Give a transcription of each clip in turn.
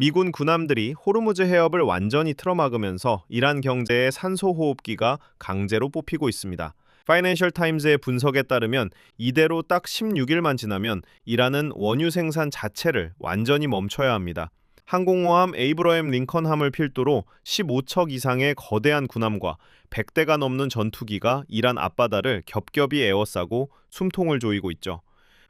미군 군함들이 호르무즈 해협을 완전히 틀어막으면서 이란 경제의 산소 호흡기가 강제로 뽑히고 있습니다. 파이낸셜 타임즈의 분석에 따르면 이대로 딱 16일만 지나면 이란은 원유 생산 자체를 완전히 멈춰야 합니다. 항공모함 에이브러햄 링컨함을 필두로 15척 이상의 거대한 군함과 100대가 넘는 전투기가 이란 앞바다를 겹겹이 에워싸고 숨통을 조이고 있죠.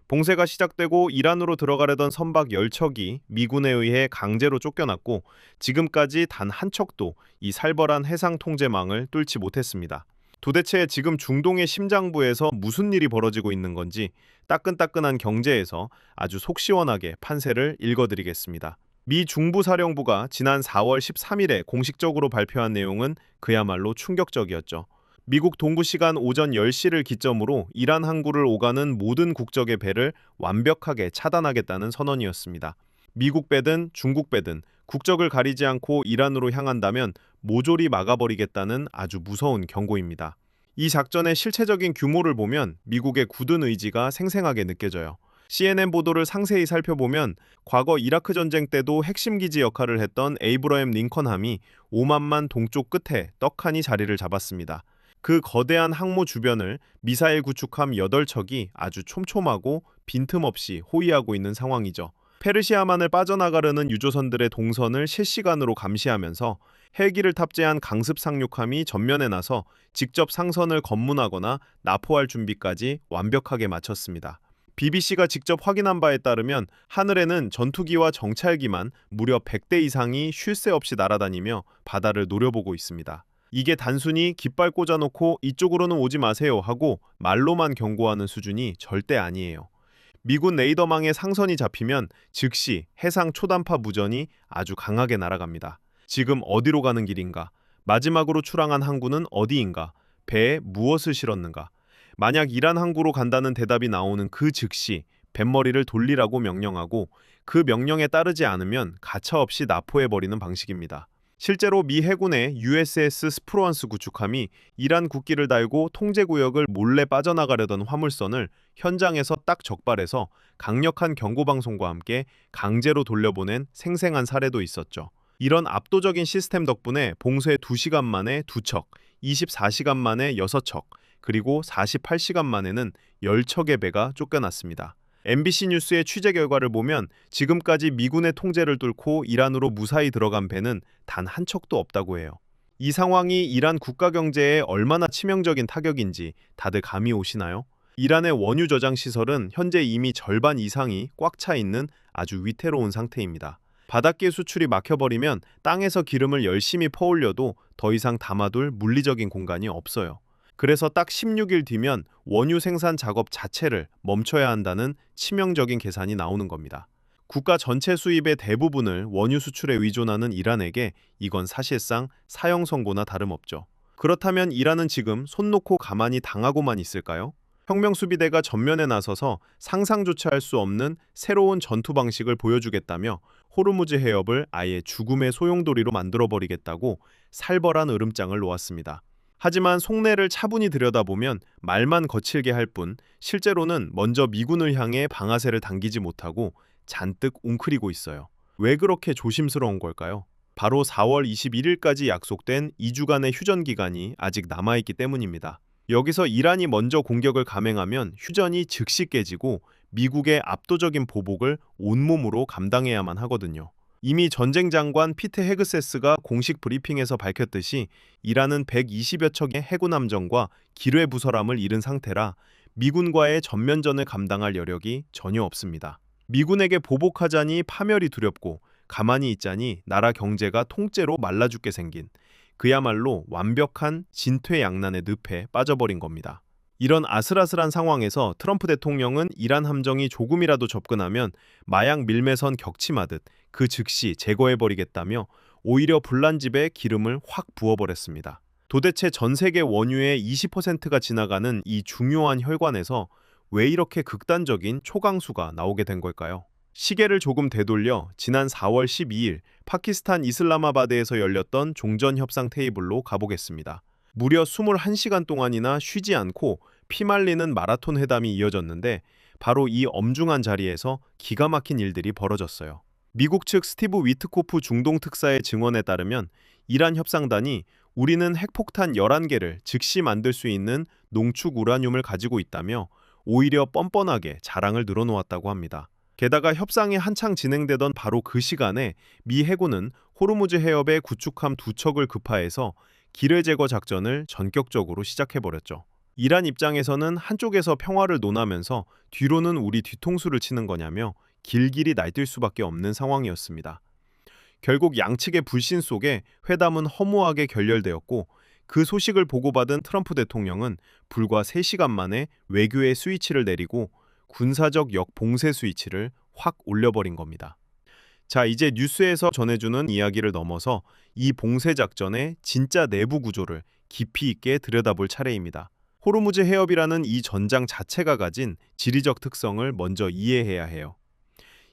봉쇄가 시작되고 이란으로 들어가려던 선박 10척이 미군에 의해 강제로 쫓겨났고 지금까지 단 한 척도 이 살벌한 해상 통제망을 뚫지 못했습니다. 도대체 지금 중동의 심장부에서 무슨 일이 벌어지고 있는 건지 따끈따끈한 경제에서 아주 속 시원하게 판세를 읽어드리겠습니다. 미 중부사령부가 지난 4월 13일에 공식적으로 발표한 내용은 그야말로 충격적이었죠. 미국 동부 시간 오전 10시를 기점으로 이란 항구를 오가는 모든 국적의 배를 완벽하게 차단하겠다는 선언이었습니다. 미국 배든 중국 배든 국적을 가리지 않고 이란으로 향한다면 모조리 막아버리겠다는 아주 무서운 경고입니다. 이 작전의 실체적인 규모를 보면 미국의 굳은 의지가 생생하게 느껴져요. CNN 보도를 상세히 살펴보면 과거 이라크 전쟁 때도 핵심 기지 역할을 했던 에이브러햄 링컨함이 오만만 동쪽 끝에 떡하니 자리를 잡았습니다. 그 거대한 항모 주변을 미사일 구축함 8척이 아주 촘촘하고 빈틈없이 호위하고 있는 상황이죠. 페르시아만을 빠져나가려는 유조선들의 동선을 실시간으로 감시하면서 헬기를 탑재한 강습 상륙함이 전면에 나서 직접 상선을 검문하거나 납포할 준비까지 완벽하게 마쳤습니다. BBC가 직접 확인한 바에 따르면 하늘에는 전투기와 정찰기만 무려 100대 이상이 쉴 새 없이 날아다니며 바다를 노려보고 있습니다. 이게 단순히 깃발 꽂아놓고 이쪽으로는 오지 마세요 하고 말로만 경고하는 수준이 절대 아니에요. 미군 레이더망에 상선이 잡히면 즉시 해상 초단파 무전이 아주 강하게 날아갑니다. 지금 어디로 가는 길인가? 마지막으로 출항한 항구는 어디인가? 배에 무엇을 실었는가? 만약 이란 항구로 간다는 대답이 나오는 그 즉시 뱃머리를 돌리라고 명령하고 그 명령에 따르지 않으면 가차없이 납포해버리는 방식입니다. 실제로 미 해군의 USS 스프루언스 구축함이 이란 국기를 달고 통제구역을 몰래 빠져나가려던 화물선을 현장에서 딱 적발해서 강력한 경고방송과 함께 강제로 돌려보낸 생생한 사례도 있었죠. 이런 압도적인 시스템 덕분에 봉쇄 2시간 만에 2척, 24시간 만에 6척, 그리고 48시간 만에는 10척의 배가 쫓겨났습니다. MBC 뉴스의 취재 결과를 보면 지금까지 미군의 통제를 뚫고 이란으로 무사히 들어간 배는 단 한 척도 없다고 해요. 이 상황이 이란 국가 경제에 얼마나 치명적인 타격인지 다들 감이 오시나요? 이란의 원유 저장 시설은 현재 이미 절반 이상이 꽉 차 있는 아주 위태로운 상태입니다. 바닷길 수출이 막혀버리면 땅에서 기름을 열심히 퍼올려도 더 이상 담아둘 물리적인 공간이 없어요. 그래서 딱 16일 뒤면 원유 생산 작업 자체를 멈춰야 한다는 치명적인 계산이 나오는 겁니다. 국가 전체 수입의 대부분을 원유 수출에 의존하는 이란에게 이건 사실상 사형 선고나 다름없죠. 그렇다면 이란은 지금 손 놓고 가만히 당하고만 있을까요? 혁명수비대가 전면에 나서서 상상조차 할 수 없는 새로운 전투 방식을 보여주겠다며 호르무즈 해협을 아예 죽음의 소용돌이로 만들어버리겠다고 살벌한 으름장을 놓았습니다. 하지만 속내를 차분히 들여다보면 말만 거칠게 할 뿐 실제로는 먼저 미군을 향해 방아쇠를 당기지 못하고 잔뜩 웅크리고 있어요. 왜 그렇게 조심스러운 걸까요? 바로 4월 21일까지 약속된 2주간의 휴전 기간이 아직 남아있기 때문입니다. 여기서 이란이 먼저 공격을 감행하면 휴전이 즉시 깨지고 미국의 압도적인 보복을 온몸으로 감당해야만 하거든요. 이미 전쟁 장관 피트 헤그세스가 공식 브리핑에서 밝혔듯이 이란은 120여 척의 해군 함정과 기뢰 부설함을 잃은 상태라 미군과의 전면전을 감당할 여력이 전혀 없습니다. 미군에게 보복하자니 파멸이 두렵고 가만히 있자니 나라 경제가 통째로 말라 죽게 생긴 그야말로 완벽한 진퇴양난의 늪에 빠져버린 겁니다. 이런 아슬아슬한 상황에서 트럼프 대통령은 이란 함정이 조금이라도 접근하면 마약 밀매선 격침하듯 그 즉시 제거해버리겠다며 오히려 불난집에 기름을 확 부어버렸습니다. 도대체 전 세계 원유의 20%가 지나가는 이 중요한 혈관에서 왜 이렇게 극단적인 초강수가 나오게 된 걸까요? 시계를 조금 되돌려 지난 4월 12일 파키스탄 이슬라마바드에서 열렸던 종전협상 테이블로 가보겠습니다. 무려 21시간 동안이나 쉬지 않고 피말리는 마라톤 회담이 이어졌는데 바로 이 엄중한 자리에서 기가 막힌 일들이 벌어졌어요. 미국 측 스티브 위트코프 중동 특사의 증언에 따르면 이란 협상단이 우리는 핵폭탄 11개를 즉시 만들 수 있는 농축 우라늄을 가지고 있다며 오히려 뻔뻔하게 자랑을 늘어놓았다고 합니다. 게다가 협상이 한창 진행되던 바로 그 시간에 미 해군은 호르무즈 해협의 구축함 2척을 급파해서 기뢰 제거 작전을 전격적으로 시작해버렸죠. 이란 입장에서는 한쪽에서 평화를 논하면서 뒤로는 우리 뒤통수를 치는 거냐며 길길이 날뛸 수밖에 없는 상황이었습니다. 결국 양측의 불신 속에 회담은 허무하게 결렬되었고 그 소식을 보고받은 트럼프 대통령은 불과 3시간 만에 외교의 스위치를 내리고 군사적 역봉쇄 스위치를 확 올려버린 겁니다. 자, 이제 뉴스에서 전해주는 이야기를 넘어서 이 봉쇄 작전의 진짜 내부 구조를 깊이 있게 들여다볼 차례입니다. 호르무즈 해협이라는 이 전장 자체가 가진 지리적 특성을 먼저 이해해야 해요.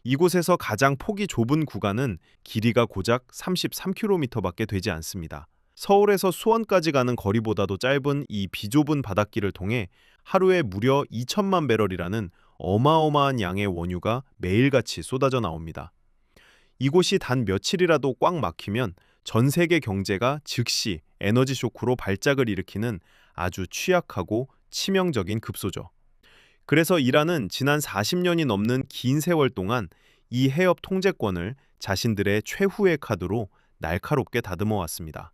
이곳에서 가장 폭이 좁은 구간은 길이가 고작 33km밖에 되지 않습니다. 서울에서 수원까지 가는 거리보다도 짧은 이 비좁은 바닷길을 통해 하루에 무려 2천만 배럴이라는 어마어마한 양의 원유가 매일같이 쏟아져 나옵니다. 이곳이 단 며칠이라도 꽉 막히면 전 세계 경제가 즉시 에너지 쇼크로 발작을 일으키는 아주 취약하고 치명적인 급소죠. 그래서 이란은 지난 40년이 넘는 긴 세월 동안 이 해협 통제권을 자신들의 최후의 카드로 날카롭게 다듬어 왔습니다.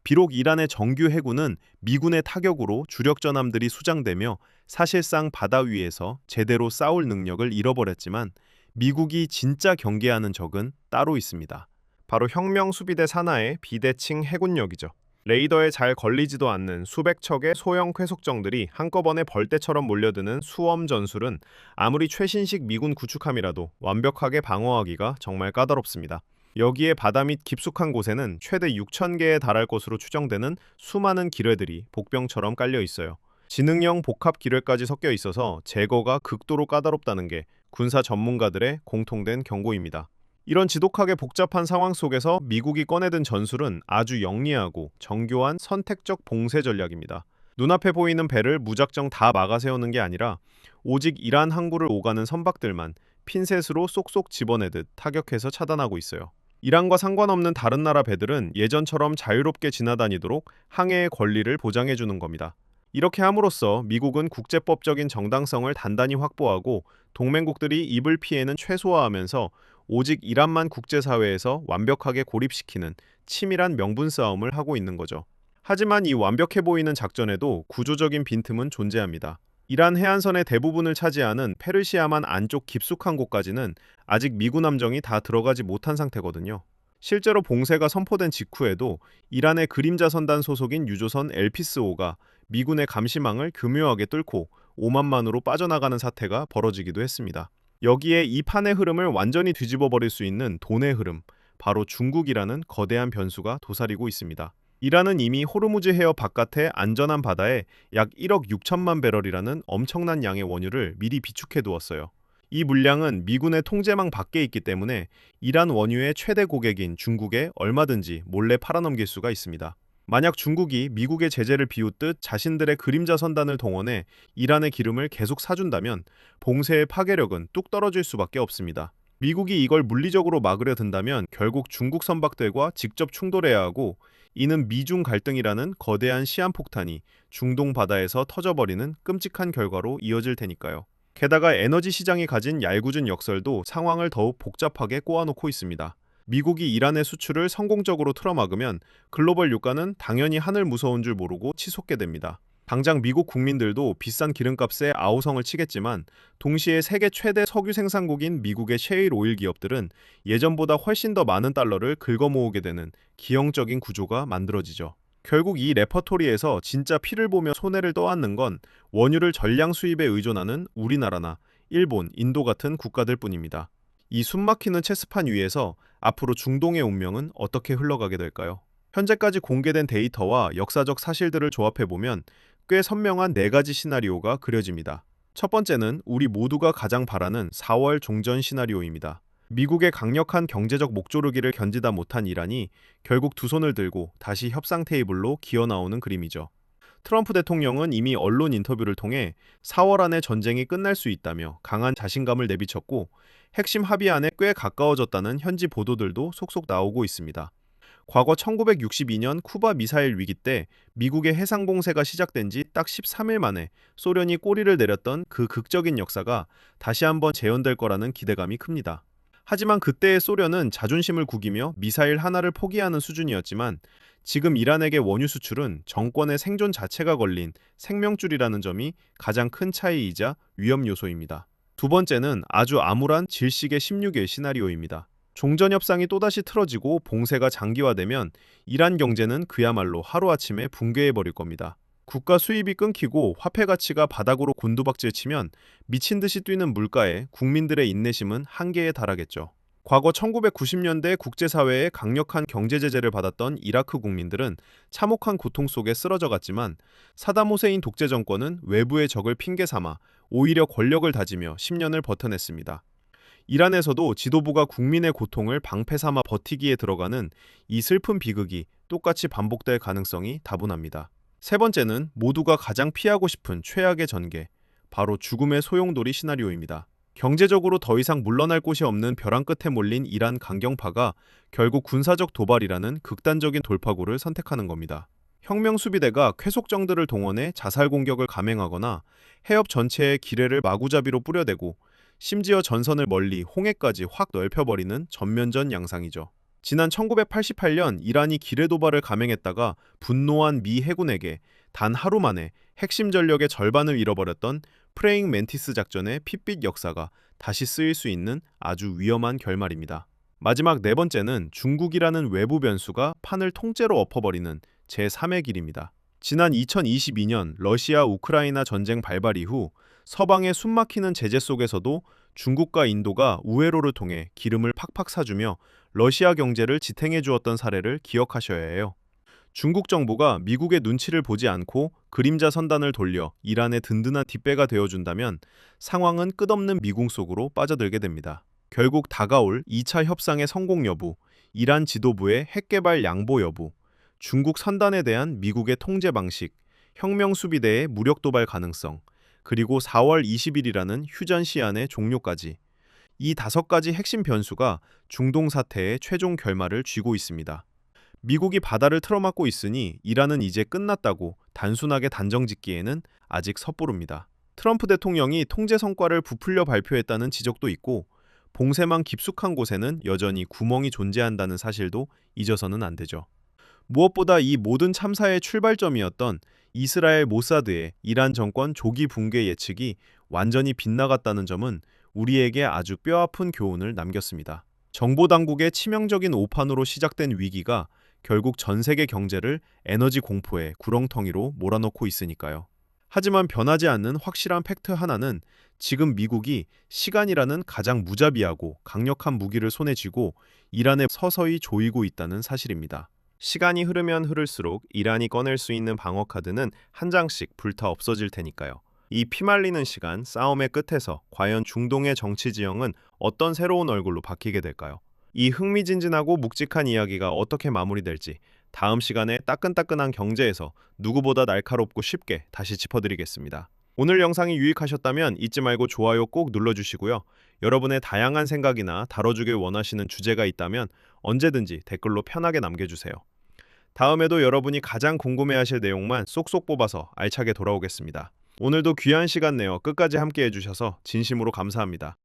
비록 이란의 정규 해군은 미군의 타격으로 주력 전함들이 수장되며 사실상 바다 위에서 제대로 싸울 능력을 잃어버렸지만 미국이 진짜 경계하는 적은 따로 있습니다. 바로 혁명 수비대 산하의 비대칭 해군력이죠. 레이더에 잘 걸리지도 않는 수백 척의 소형 회속정들이 한꺼번에 벌떼처럼 몰려드는 수엄 전술은 아무리 최신식 미군 구축함이라도 완벽하게 방어하기가 정말 까다롭습니다. 여기에 바다 밑 깊숙한 곳에는 최대 6,000개에 달할 것으로 추정되는 수많은 기뢰들이 복병처럼 깔려 있어요. 지능형 복합 기뢰까지 섞여 있어서 제거가 극도로 까다롭다는 게 군사 전문가들의 공통된 경고입니다. 이런 지독하게 복잡한 상황 속에서 미국이 꺼내든 전술은 아주 영리하고 정교한 선택적 봉쇄 전략입니다. 눈앞에 보이는 배를 무작정 다 막아 세우는 게 아니라 오직 이란 항구를 오가는 선박들만 핀셋으로 쏙쏙 집어내듯 타격해서 차단하고 있어요. 이란과 상관없는 다른 나라 배들은 예전처럼 자유롭게 지나다니도록 항해의 권리를 보장해주는 겁니다. 이렇게 함으로써 미국은 국제법적인 정당성을 단단히 확보하고 동맹국들이 입을 피해는 최소화하면서 오직 이란만 국제사회에서 완벽하게 고립시키는 치밀한 명분 싸움을 하고 있는 거죠. 하지만 이 완벽해 보이는 작전에도 구조적인 빈틈은 존재합니다. 이란 해안선의 대부분을 차지하는 페르시아만 안쪽 깊숙한 곳까지는 아직 미군 함정이 다 들어가지 못한 상태거든요. 실제로 봉쇄가 선포된 직후에도 이란의 그림자 선단 소속인 유조선 엘피스호가 미군의 감시망을 교묘하게 뚫고 오만만으로 빠져나가는 사태가 벌어지기도 했습니다. 여기에 이 판의 흐름을 완전히 뒤집어 버릴 수 있는 돈의 흐름, 바로 중국이라는 거대한 변수가 도사리고 있습니다. 이란은 이미 호르무즈 해협 바깥의 안전한 바다에 약 1억 6천만 배럴이라는 엄청난 양의 원유를 미리 비축해 두었어요. 이 물량은 미군의 통제망 밖에 있기 때문에 이란 원유의 최대 고객인 중국에 얼마든지 몰래 팔아넘길 수가 있습니다. 만약 중국이 미국의 제재를 비웃듯 자신들의 그림자 선단을 동원해 이란의 기름을 계속 사준다면 봉쇄의 파괴력은 뚝 떨어질 수밖에 없습니다. 미국이 이걸 물리적으로 막으려 든다면 결국 중국 선박들과 직접 충돌해야 하고 이는 미중 갈등이라는 거대한 시한폭탄이 중동 바다에서 터져버리는 끔찍한 결과로 이어질 테니까요. 게다가 에너지 시장이 가진 얄궂은 역설도 상황을 더욱 복잡하게 꼬아놓고 있습니다. 미국이 이란의 수출을 성공적으로 틀어막으면 글로벌 유가는 당연히 하늘 무서운 줄 모르고 치솟게 됩니다. 당장 미국 국민들도 비싼 기름값에 아우성을 치겠지만 동시에 세계 최대 석유 생산국인 미국의 셰일 오일 기업들은 예전보다 훨씬 더 많은 달러를 긁어모으게 되는 기형적인 구조가 만들어지죠. 결국 이 레퍼토리에서 진짜 피를 보며 손해를 떠안는 건 원유를 전량 수입에 의존하는 우리나라나 일본, 인도 같은 국가들 뿐입니다. 이 숨막히는 체스판 위에서 앞으로 중동의 운명은 어떻게 흘러가게 될까요? 현재까지 공개된 데이터와 역사적 사실들을 조합해보면 꽤 선명한 4가지 시나리오가 그려집니다. 첫 번째는 우리 모두가 가장 바라는 4월 종전 시나리오입니다. 미국의 강력한 경제적 목조르기를 견디다 못한 이란이 결국 두 손을 들고 다시 협상 테이블로 기어나오는 그림이죠. 트럼프 대통령은 이미 언론 인터뷰를 통해 4월 안에 전쟁이 끝날 수 있다며 강한 자신감을 내비쳤고 핵심 합의안에 꽤 가까워졌다는 현지 보도들도 속속 나오고 있습니다. 과거 1962년 쿠바 미사일 위기 때 미국의 해상 봉쇄가 시작된 지 딱 13일 만에 소련이 꼬리를 내렸던 그 극적인 역사가 다시 한번 재현될 거라는 기대감이 큽니다. 하지만 그때의 소련은 자존심을 구기며 미사일 하나를 포기하는 수준이었지만 지금 이란에게 원유 수출은 정권의 생존 자체가 걸린 생명줄이라는 점이 가장 큰 차이이자 위험 요소입니다. 두 번째는 아주 암울한 질식의 16일 시나리오입니다. 종전 협상이 또다시 틀어지고 봉쇄가 장기화되면 이란 경제는 그야말로 하루아침에 붕괴해버릴 겁니다. 국가 수입이 끊기고 화폐 가치가 바닥으로 곤두박질 치면 미친 듯이 뛰는 물가에 국민들의 인내심은 한계에 달하겠죠. 과거 1990년대 국제사회의 강력한 경제 제재를 받았던 이라크 국민들은 참혹한 고통 속에 쓰러져 갔지만 사담 후세인 독재 정권은 외부의 적을 핑계 삼아 오히려 권력을 다지며 10년을 버텨냈습니다. 이란에서도 지도부가 국민의 고통을 방패 삼아 버티기에 들어가는 이 슬픈 비극이 똑같이 반복될 가능성이 다분합니다. 세 번째는 모두가 가장 피하고 싶은 최악의 전개, 바로 죽음의 소용돌이 시나리오입니다. 경제적으로 더 이상 물러날 곳이 없는 벼랑 끝에 몰린 이란 강경파가 결국 군사적 도발이라는 극단적인 돌파구를 선택하는 겁니다. 혁명수비대가 쾌속정들을 동원해 자살 공격을 감행하거나 해협 전체에 기뢰를 마구잡이로 뿌려대고 심지어 전선을 멀리 홍해까지 확 넓혀버리는 전면전 양상이죠. 지난 1988년 이란이 기뢰 도발을 감행했다가 분노한 미 해군에게 단 하루 만에 핵심 전력의 절반을 잃어버렸던 프레잉 멘티스 작전의 핏빛 역사가 다시 쓰일 수 있는 아주 위험한 결말입니다. 마지막 네 번째는 중국이라는 외부 변수가 판을 통째로 엎어버리는 제3의 길입니다. 지난 2022년 러시아 우크라이나 전쟁 발발 이후 서방의 숨막히는 제재 속에서도 중국과 인도가 우회로를 통해 기름을 팍팍 사주며 러시아 경제를 지탱해 주었던 사례를 기억하셔야 해요. 중국 정부가 미국의 눈치를 보지 않고 그림자 선단을 돌려 이란의 든든한 뒷배가 되어준다면 상황은 끝없는 미궁 속으로 빠져들게 됩니다. 결국 다가올 2차 협상의 성공 여부, 이란 지도부의 핵개발 양보 여부, 중국 선단에 대한 미국의 통제 방식, 혁명 수비대의 무력 도발 가능성, 그리고 4월 20일이라는 휴전 시한의 종료까지 이 5가지 핵심 변수가 중동 사태의 최종 결말을 쥐고 있습니다. 미국이 바다를 틀어막고 있으니 이란은 이제 끝났다고 단순하게 단정짓기에는 아직 섣부릅니다. 트럼프 대통령이 통제 성과를 부풀려 발표했다는 지적도 있고 봉쇄망 깊숙한 곳에는 여전히 구멍이 존재한다는 사실도 잊어서는 안 되죠. 무엇보다 이 모든 참사의 출발점이었던 이스라엘 모사드의 이란 정권 조기 붕괴 예측이 완전히 빗나갔다는 점은 우리에게 아주 뼈아픈 교훈을 남겼습니다. 정보당국의 치명적인 오판으로 시작된 위기가 결국 전 세계 경제를 에너지 공포의 구렁텅이로 몰아넣고 있으니까요. 하지만 변하지 않는 확실한 팩트 하나는 지금 미국이 시간이라는 가장 무자비하고 강력한 무기를 손에 쥐고 이란에 서서히 조이고 있다는 사실입니다. 시간이 흐르면 흐를수록 이란이 꺼낼 수 있는 방어 카드는 한 장씩 불타 없어질 테니까요. 이 피말리는 시간, 싸움의 끝에서 과연 중동의 정치 지형은 어떤 새로운 얼굴로 바뀌게 될까요? 이 흥미진진하고 묵직한 이야기가 어떻게 마무리될지 다음 시간에 따끈따끈한 경제에서 누구보다 날카롭고 쉽게 다시 짚어드리겠습니다. 오늘 영상이 유익하셨다면 잊지 말고 좋아요 꼭 눌러주시고요. 여러분의 다양한 생각이나 다뤄주길 원하시는 주제가 있다면 언제든지 댓글로 편하게 남겨주세요. 다음에도 여러분이 가장 궁금해하실 내용만 쏙쏙 뽑아서 알차게 돌아오겠습니다. 오늘도 귀한 시간 내어 끝까지 함께 해주셔서 진심으로 감사합니다.